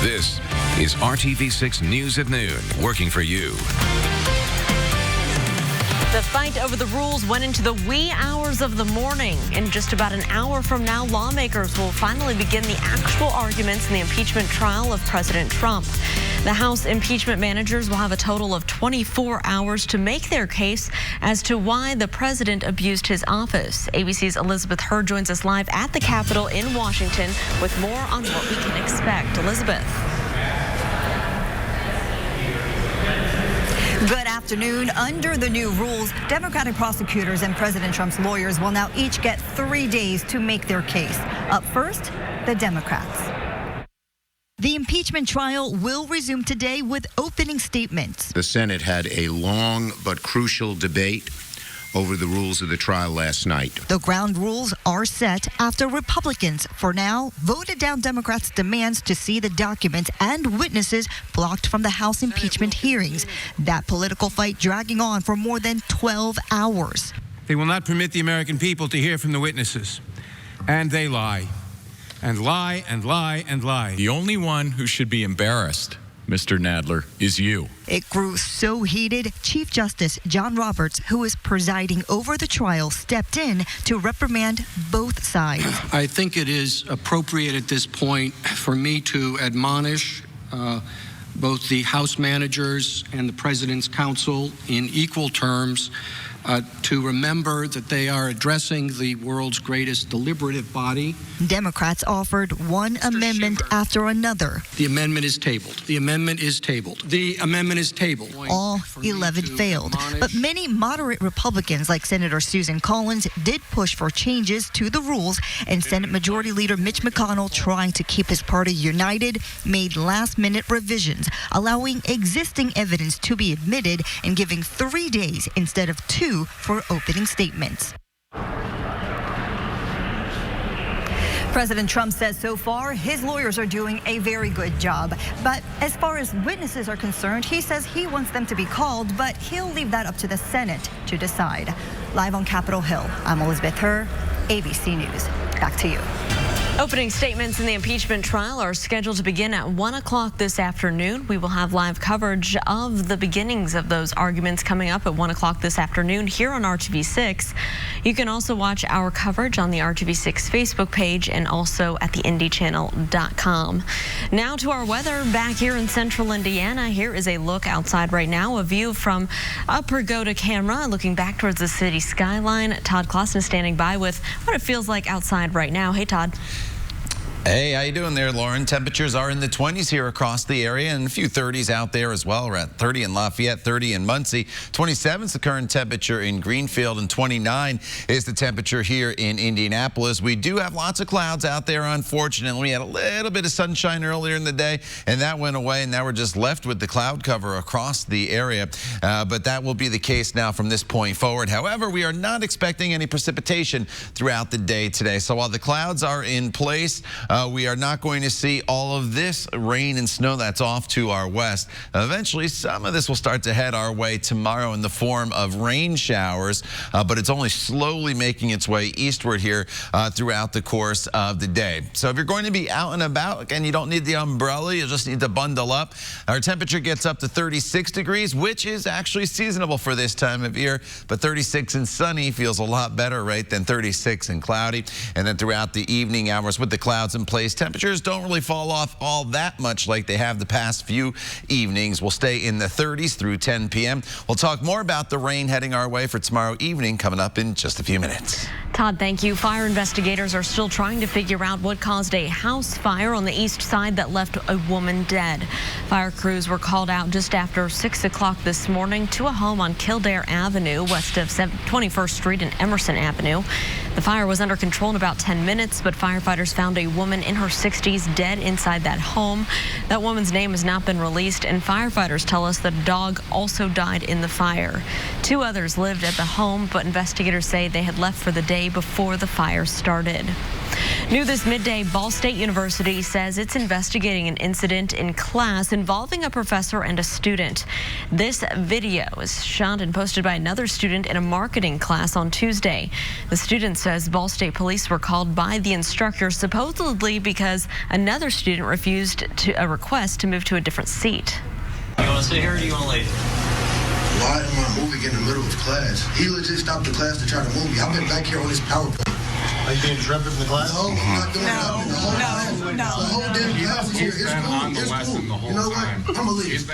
This is RTV6 News at Noon, working for you. The fight over the rules went into the wee hours of the morning. In just about an hour from now, lawmakers will finally begin the actual arguments in the impeachment trial of President Trump. The House impeachment managers will have a total of 24 hours to make their case as to why the president abused his office. ABC's Elizabeth Hurd joins us live at the Capitol in Washington with more on what we can expect. Elizabeth. Good afternoon. Under the new rules, Democratic prosecutors and President Trump's lawyers will now each get 3 days to make their case. Up first, the Democrats. The impeachment trial will resume today with opening statements. The Senate had a long but crucial debate over the rules of the trial last night. The ground rules are set after Republicans, for now, voted down Democrats' demands to see the documents and witnesses blocked from the House impeachment hearings. That political fight dragging on for more than 12 hours. They will not permit the American people to hear from the witnesses. And they lie. And lie and lie and lie. The only one who should be embarrassed, Mr. Nadler, is you. It grew so heated, Chief Justice John Roberts, who is presiding over the trial, stepped in to reprimand both sides. I think it is appropriate at this point for me to admonish both the House managers and the President's counsel in equal terms to remember that they are addressing the world's greatest deliberative body. Democrats offered one amendment after another. The amendment is tabled. The amendment is tabled. The amendment is tabled. All 11 failed. But many moderate Republicans, like Senator Susan Collins, did push for changes to the rules, and Senate Majority Leader Mitch McConnell, trying to keep his party united, made last-minute revisions, allowing existing evidence to be admitted and giving 3 days instead of 2 for opening statements. President Trump says so far his lawyers are doing a very good job. But as far as witnesses are concerned, he says he wants them to be called, but he'll leave that up to the Senate to decide. Live on Capitol Hill, I'm Elizabeth Hurd, ABC News. Back to you. Opening statements in the impeachment trial are scheduled to begin at 1 o'clock this afternoon. We will have live coverage of the beginnings of those arguments coming up at 1 o'clock this afternoon here on RTV6. You can also watch our coverage on the RTV6 Facebook page and also at the IndyChannel.com. Now to our weather back here in central Indiana. Here is a look outside right now, a view from a Pagoda camera looking back towards the city skyline. Todd Clausen standing by with what it feels like outside right now. Hey, Todd. Hey, how you doing there, Lauren? Temperatures are in the 20s here across the area and a few 30s out there as well. We're at 30 in Lafayette, 30 in Muncie. 27 is the current temperature in Greenfield, and 29 is the temperature here in Indianapolis. We do have lots of clouds out there, unfortunately. We had a little bit of sunshine earlier in the day, and that went away, and now we're just left with the cloud cover across the area. But that will be the case now from this point forward. However, we are not expecting any precipitation throughout the day today. So while the clouds are in place, we are not going to see all of this rain and snow that's off to our west. Eventually, some of this will start to head our way tomorrow in the form of rain showers, but it's only slowly making its way eastward here throughout the course of the day. So if you're going to be out and about, again, you don't need the umbrella. You just need to bundle up. Our temperature gets up to 36 degrees, which is actually seasonable for this time of year, but 36 and sunny feels a lot better, right, than 36 and cloudy. And then throughout the evening hours with the clouds in place, temperatures don't really fall off all that much like they have the past few evenings. We'll stay in the 30s through 10 p.m. We'll talk more about the rain heading our way for tomorrow evening coming up in just a few minutes. Todd, thank you. Fire investigators are still trying to figure out what caused a house fire on the east side that left a woman dead. Fire crews were called out just after 6 o'clock this morning to a home on Kildare Avenue, west of 21st Street and Emerson Avenue. The fire was under control in about 10 minutes, but firefighters found a woman in her 60s dead inside that home. That woman's name has not been released, and firefighters tell us that a dog also died in the fire. 2 others lived at the home, but investigators say they had left for the day before the fire started. New this midday, Ball State University says it's investigating an incident in class involving a professor and a student. This video was shot and posted by another student in a marketing class on Tuesday. The student says Ball State police were called by the instructor supposedly because another student refused a request to move to a different seat. You want to sit here or do you want to leave? Why am I moving in the middle of class? He legit stopped the class to try to move me. I've been back here on this PowerPoint. Are you being disruptive in the class? No, I'm not doing that. No. The whole damn class is here. It's cool. You know what? I'm gonna leave.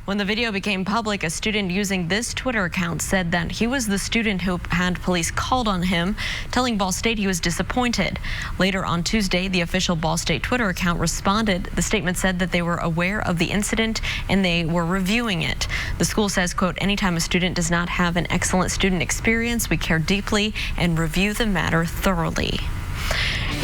When the video became public, a student using this Twitter account said that he was the student who had police called on him, telling Ball State he was disappointed. Later on Tuesday, the official Ball State Twitter account responded. The statement said that they were aware of the incident and they were reviewing it. The school says, quote, anytime a student does not have an excellent student experience, we care deeply and review the matter thoroughly.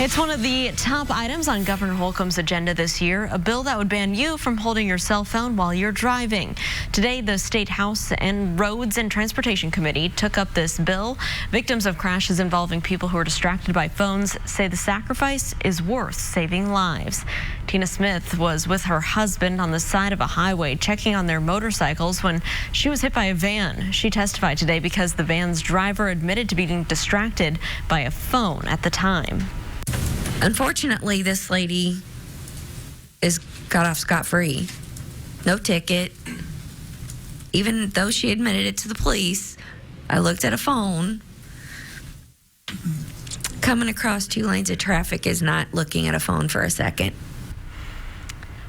It's one of the top items on Governor Holcomb's agenda this year, a bill that would ban you from holding your cell phone while you're driving. Today, the State House and Roads and Transportation Committee took up this bill. Victims of crashes involving people who are distracted by phones say the sacrifice is worth saving lives. Tina Smith was with her husband on the side of a highway checking on their motorcycles when she was hit by a van. She testified today because the van's driver admitted to being distracted by a phone at the time. Unfortunately, this lady got off scot-free. No ticket. Even though she admitted it to the police, I looked at a phone. Coming across 2 lanes of traffic is not looking at a phone for a second.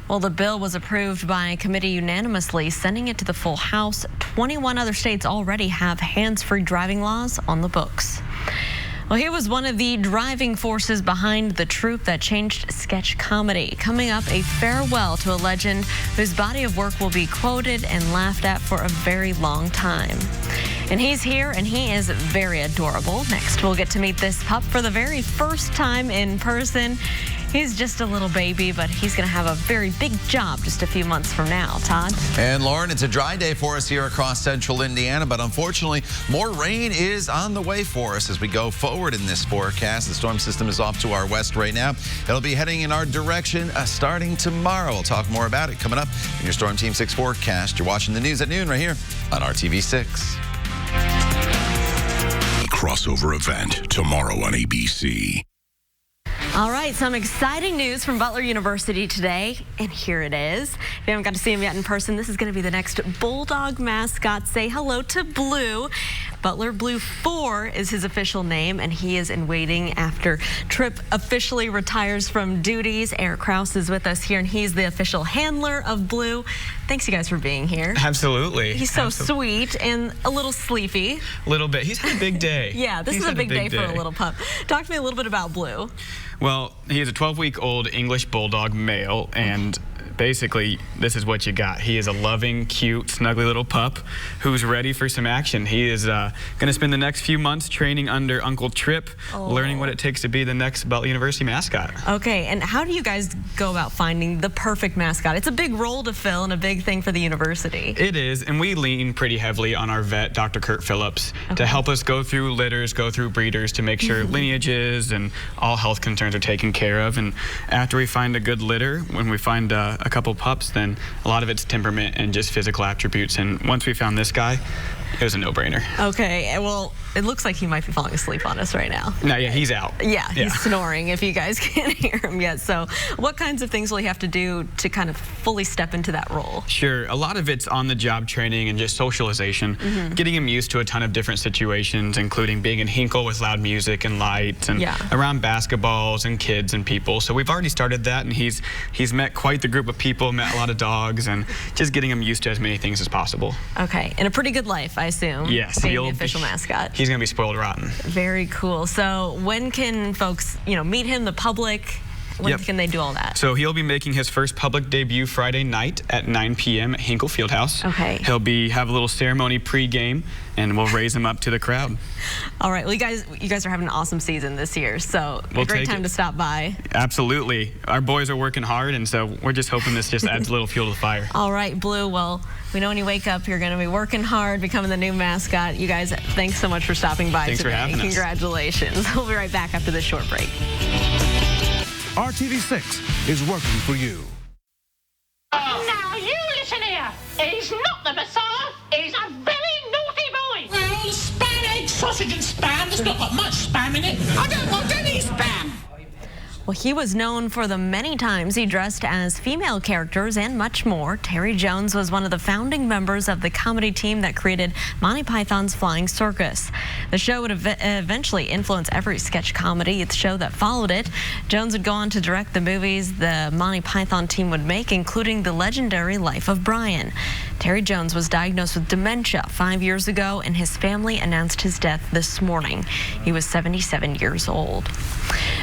Well, the bill was approved by committee unanimously, sending it to the full House. 21 other states already have hands-free driving laws on the books. Well, here was one of the driving forces behind the troupe that changed sketch comedy. Coming up, a farewell to a legend whose body of work will be quoted and laughed at for a very long time. And he's here, and he is very adorable. Next, we'll get to meet this pup for the very first time in person. He's just a little baby, but he's going to have a very big job just a few months from now. Todd? And Lauren, it's a dry day for us here across central Indiana, but unfortunately, more rain is on the way for us as we go forward in this forecast. The storm system is off to our west right now. It'll be heading in our direction starting tomorrow. We'll talk more about it coming up in your Storm Team 6 forecast. You're watching the news at noon right here on RTV6. Crossover event tomorrow on ABC. All right, some exciting news from Butler University today, and here it is. If you haven't got to see him yet in person, this is going to be the next Bulldog mascot. Say hello to Blue. Butler Blue 4 is his official name, and he is in waiting after Tripp officially retires from duties. Eric Krause is with us here, and he's the official handler of Blue. Thanks, you guys, for being here. Absolutely. He's so sweet and a little sleepy. A little bit. He's had a big day. Yeah, this is a big day for a little pup. Talk to me a little bit about Blue. Well, he is a 12-week-old English Bulldog male, and basically, this is what you got. He is a loving, cute, snuggly little pup who's ready for some action. He is going to spend the next few months training under Uncle Tripp, learning what it takes to be the next Butler University mascot. Okay, and how do you guys go about finding the perfect mascot? It's a big role to fill and a big thing for the university. It is, and we lean pretty heavily on our vet, Dr. Kurt Phillips, to help us go through litters, go through breeders to make sure lineages and all health concerns are taken care of. And after we find a good litter, when we find a couple pups, then a lot of it's temperament and just physical attributes. And once we found this guy, it was a no-brainer. Okay, well, it looks like he might be falling asleep on us right now. No, yeah, he's out. Yeah, he's snoring if you guys can't hear him yet. So what kinds of things will he have to do to kind of fully step into that role? Sure, a lot of it's on-the-job training and just socialization, getting him used to a ton of different situations, including being in Hinkle with loud music and lights, and around basketballs and kids and people. So we've already started that, and he's met quite the group of people, met a lot of dogs, and just getting him used to as many things as possible. Okay, and a pretty good life, I assume. Yes, being the official mascot. He's going to be spoiled rotten. Very cool. So when can folks, meet him, the public? When can they do all that? So he'll be making his first public debut Friday night at 9 p.m. at Hinkle Fieldhouse. Okay. He'll have a little ceremony pre-game, and we'll raise him up to the crowd. All right. Well, you guys are having an awesome season this year, so a great time to stop by. Absolutely. Our boys are working hard, and so we're just hoping this just adds a little fuel to the fire. All right, Blue. Well, we know when you wake up, you're going to be working hard, becoming the new mascot. You guys, thanks so much for stopping by today. For having us. Congratulations. We'll be right back after this short break. RTV6 is working for you. Now you listen here. He's not the Messiah. He's a very naughty boy. Well, spam, egg, sausage and spam. There's not got much spam in it. I don't want any spam. Well, he was known for the many times he dressed as female characters and much more. Terry Jones was one of the founding members of the comedy team that created Monty Python's Flying Circus. The show would eventually influence every sketch comedy show that followed it. Jones would go on to direct the movies the Monty Python team would make, including the legendary Life of Brian. Terry Jones was diagnosed with dementia 5 years ago, and his family announced his death this morning. He was 77 years old.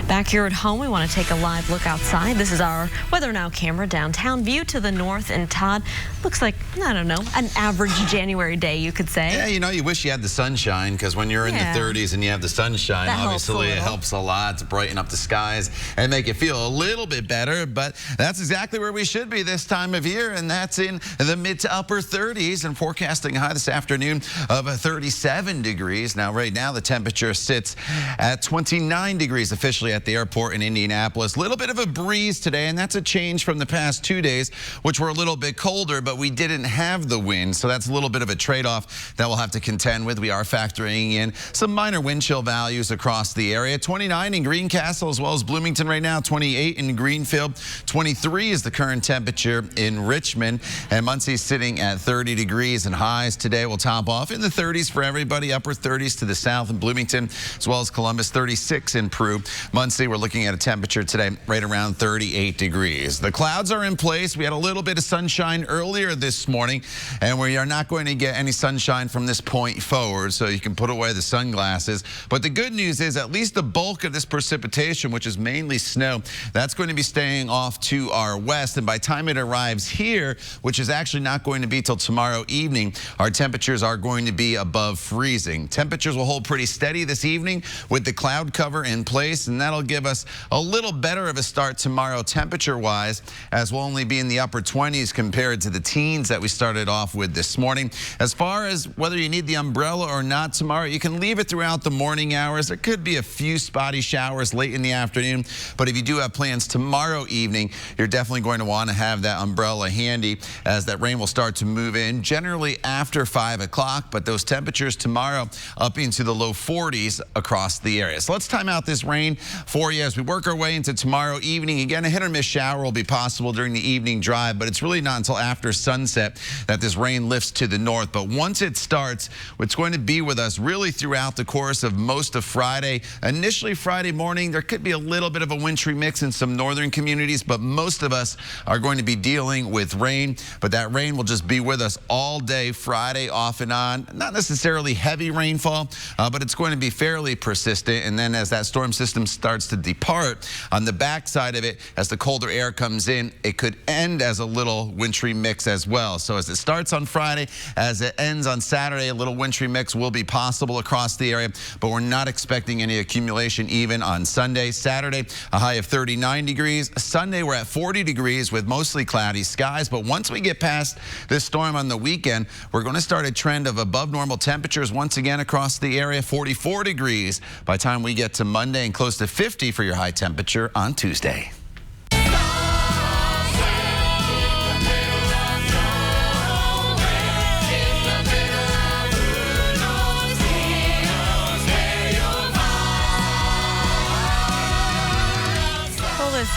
Back here at home, we want to take a live look outside. This is our Weather Now camera downtown. View to the north, and Todd, looks like, I don't know, an average January day, you could say. Yeah, you know, you wish you had the sunshine, because when you're in the 30s and you have the sunshine, obviously it helps a lot to brighten up the skies and make it feel a little bit better. But that's exactly where we should be this time of year, and that's in the mid to upper 30s, and forecasting a high this afternoon of 37 degrees. Now, right now, the temperature sits at 29 degrees officially at the airport in Indianapolis. A little bit of a breeze today, and that's a change from the past 2 days, which were a little bit colder, but we didn't have the wind, so that's a little bit of a trade-off that we'll have to contend with. We are factoring in some minor wind chill values across the area. 29 in Greencastle as well as Bloomington right now, 28 in Greenfield, 23 is the current temperature in Richmond, and Muncie's sitting at 30 degrees, and highs today will top off in the 30s for everybody, upper 30s to the south in Bloomington, as well as Columbus, 36 in Peru. Muncie, we're looking at a temperature today right around 38 degrees. The clouds are in place. We had a little bit of sunshine earlier this morning, and we are not going to get any sunshine from this point forward, so you can put away the sunglasses. But the good news is at least the bulk of this precipitation, which is mainly snow, that's going to be staying off to our west, and by the time it arrives here, which is actually not going to be till tomorrow evening, our temperatures are going to be above freezing. Temperatures will hold pretty steady this evening with the cloud cover in place, and that'll give us a little better of a start tomorrow temperature-wise, as we'll only be in the upper 20s compared to the teens that we started off with this morning. As far as whether you need the umbrella or not tomorrow, you can leave it throughout the morning hours. There could be a few spotty showers late in the afternoon, but if you do have plans tomorrow evening, you're definitely going to want to have that umbrella handy, as that rain will start to move in generally after 5 o'clock, but those temperatures tomorrow up into the low 40s across the area. So let's time out this rain for you as we work our way into tomorrow evening. Again, a hit or miss shower will be possible during the evening drive, but it's really not until after sunset that this rain lifts to the north. But once it starts, it's going to be with us really throughout the course of most of Friday. Initially Friday morning, there could be a little bit of a wintry mix in some northern communities, but most of us are going to be dealing with rain. But that rain will just be with us all day Friday, off and on. Not necessarily heavy rainfall, but it's going to be fairly persistent. And then as that storm system starts to depart, on the backside of it, as the colder air comes in, it could end as a little wintry mix as well. So as it starts on Friday, as it ends on Saturday, a little wintry mix will be possible across the area, but we're not expecting any accumulation even on Sunday. Saturday, a high of 39 degrees. Sunday, we're at 40 degrees with mostly cloudy skies. But once we get past this storm on the weekend, we're going to start a trend of above normal temperatures once again across the area. 44 degrees by the time we get to Monday, and close to 50 for your high temperature on Tuesday.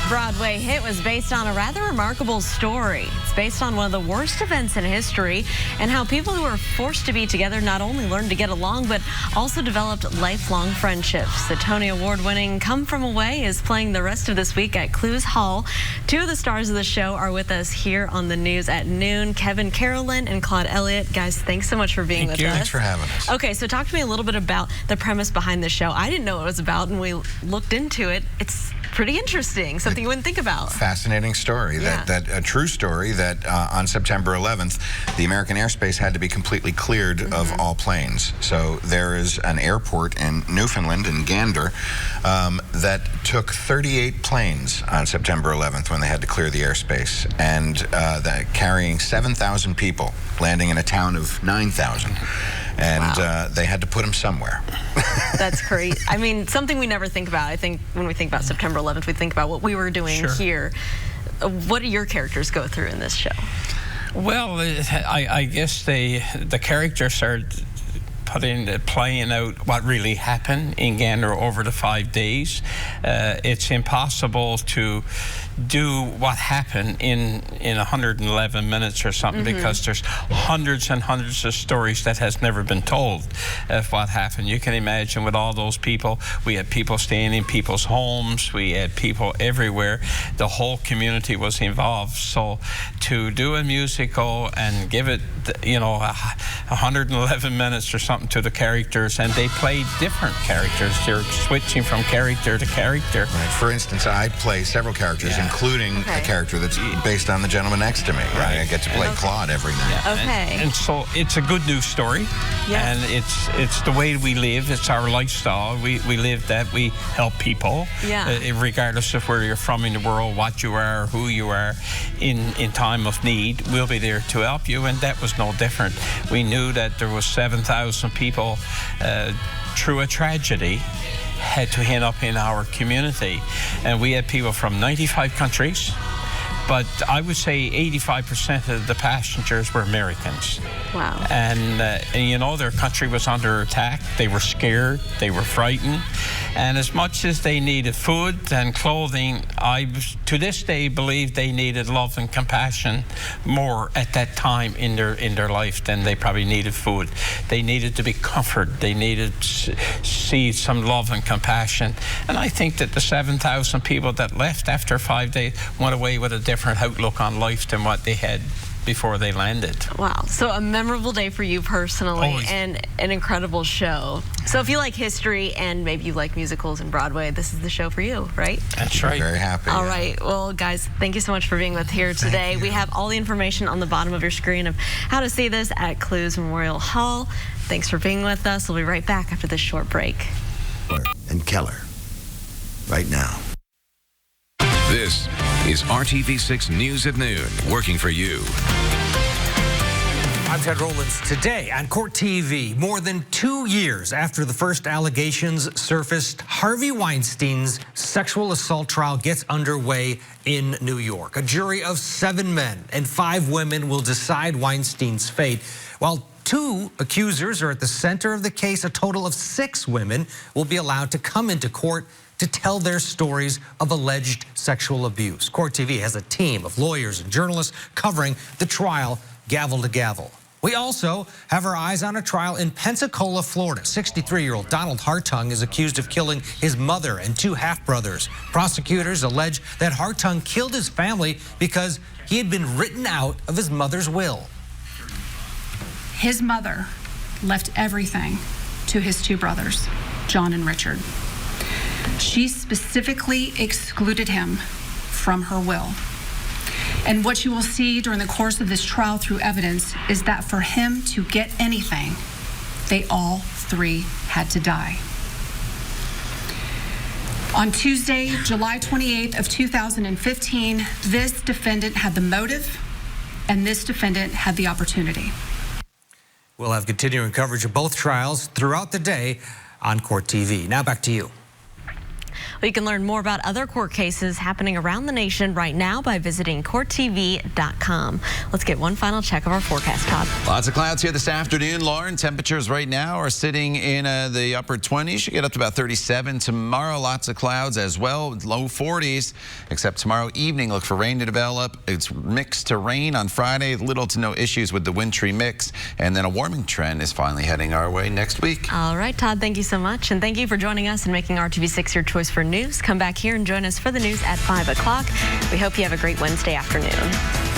Broadway hit was based on a rather remarkable story. It's based on one of the worst events in history, and how people who were forced to be together not only learned to get along, but also developed lifelong friendships. The Tony Award-winning Come From Away is playing the rest of this week at Clues Hall. Two of the stars of the show are with us here on the news at noon. Kevin Carolyn and Claude Elliott. Guys, thanks so much for being with us. Thanks for having us. Okay, so talk to me a little bit about the premise behind the show. I didn't know what it was about, and we looked into it. It's pretty interesting, something you wouldn't think about. Fascinating story. Yeah. That a true story that on September 11th, the American airspace had to be completely cleared of all planes. So there is an airport in Newfoundland, in Gander, that took 38 planes on September 11th when they had to clear the airspace, and carrying 7,000 people, landing in a town of 9,000. And they had to put them somewhere. That's great. I mean, something we never think about. I think when we think about September 11th, we think about what we were doing here. What do your characters go through in this show? Well, I guess the characters are playing out what really happened in Gander over the 5 days. It's impossible to do what happened in 111 minutes or something, because there's hundreds and hundreds of stories that has never been told of what happened. You can imagine with all those people, we had people staying in people's homes, we had people everywhere, the whole community was involved. So to do a musical and give it, 111 minutes or something to the characters, and they played different characters. They're switching from character to character. Right. For instance, I play several characters, including a character that's based on the gentleman next to me. Right. I get to play Claude every night. And so it's a good news story, and it's the way we live. It's our lifestyle. We live that. We help people, regardless of where you're from in the world, what you are, who you are, in time of need. We'll be there to help you, and that was no different. We knew that there was 7,000 people through a tragedy had to end up in our community, and we had people from 95 countries, but I would say 85% of the passengers were Americans. Wow. And their country was under attack. They were scared, they were frightened, and as much as they needed food and clothing, I to this day believe they needed love and compassion more at that time in their life than they probably needed food. They needed to be comforted. They needed to see some love and compassion. And I think that the 7,000 people that left after 5 days went away with a different outlook on life than what they had before they landed. Wow. So a memorable day for you personally, and an incredible show. So if you like history and maybe you like musicals and Broadway, this is the show for you, right? That's right. Very happy. All right. Well, guys, thank you so much for being with here today. We have all the information on the bottom of your screen of how to see this at Clues Memorial Hall. Thanks for being with us. We'll be right back after this short break. And Keller, right now. This is RTV6 News at Noon, working for you. I'm Ted Rowlands. Today on Court TV, more than 2 years after the first allegations surfaced, Harvey Weinstein's sexual assault trial gets underway in New York. A jury of 7 men and 5 women will decide Weinstein's fate. While 2 accusers are at the center of the case, a total of 6 women will be allowed to come into court to tell their stories of alleged sexual abuse. Court TV has a team of lawyers and journalists covering the trial gavel to gavel. We also have our eyes on a trial in Pensacola, Florida. 63-year-old Donald Hartung is accused of killing his mother and 2 half-brothers. Prosecutors allege that Hartung killed his family because he had been written out of his mother's will. His mother left everything to his 2 brothers, John and Richard. She specifically excluded him from her will. And what you will see during the course of this trial through evidence is that for him to get anything, they all 3 had to die. On Tuesday, July 28th of 2015, this defendant had the motive and this defendant had the opportunity. We'll have continuing coverage of both trials throughout the day on Court TV. Now back to you. Well, you can learn more about other court cases happening around the nation right now by visiting courttv.com. Let's get one final check of our forecast, Todd. Lots of clouds here this afternoon, Lauren. Temperatures right now are sitting in the upper 20s. You get up to about 37 tomorrow. Lots of clouds as well, low 40s, except tomorrow evening. Look for rain to develop. It's mixed to rain on Friday. Little to no issues with the wintry mix. And then a warming trend is finally heading our way next week. All right, Todd, thank you so much. And thank you for joining us and making RTV6 your choice for news. Come back here and join us for the news at 5 o'clock. We hope you have a great Wednesday afternoon.